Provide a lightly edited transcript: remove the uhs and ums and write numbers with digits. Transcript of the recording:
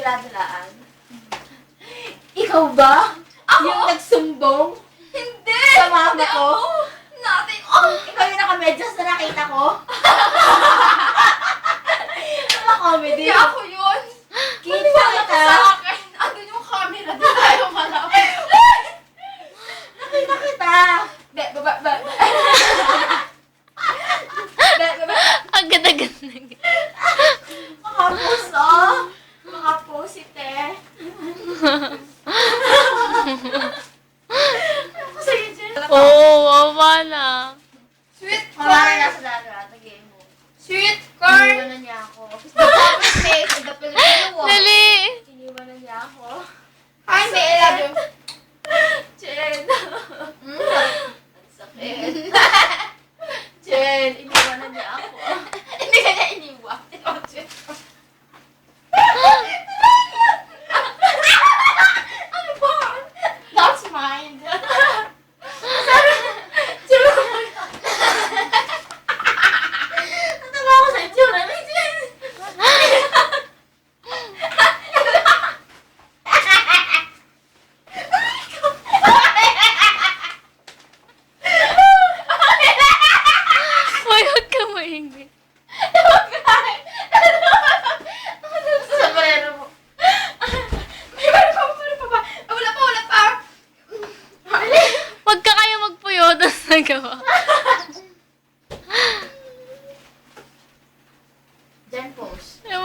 dala-dalaan? Ikaw ba? Ako? Yung nagsumbong? Hindi! Sa mama Hindi ko? ako. Nothing. Oh! Ikaw yung nakamedyas na nakita ko? Ano comedy? Hindi ako yun. Kita Maniwala ka kita. sa akin. Andun yung camera. Di tayo malapit. Nakita kita. Be, baba, be. Be, baba. Ang ganda-ganda. Makapost, oh. Makapost si Te. Ano sa'yo dyan? Oo, wawa na. Sweet Mamaya corn. na sa dagat. Tagayin mo. Sweet corn. Iniwanan niya ako. The proper place of the Filipino war. Dali. Iniwanan niya ako. Hi, may I love you. Jen. Mm. Ang sakit. Jen, iniwanan niya ako. Hindi ka niya iniwan. Oh, sweet corn. Ano ba? That's mine. Natawa ako sa itsura ni Jen. Hoy, huwag ka maingit. Sa sombrero mo. Meron pa ba? Ah, wala pa. Huwag ka kayo magpuyo doon sa gawa. Jen, post. Yung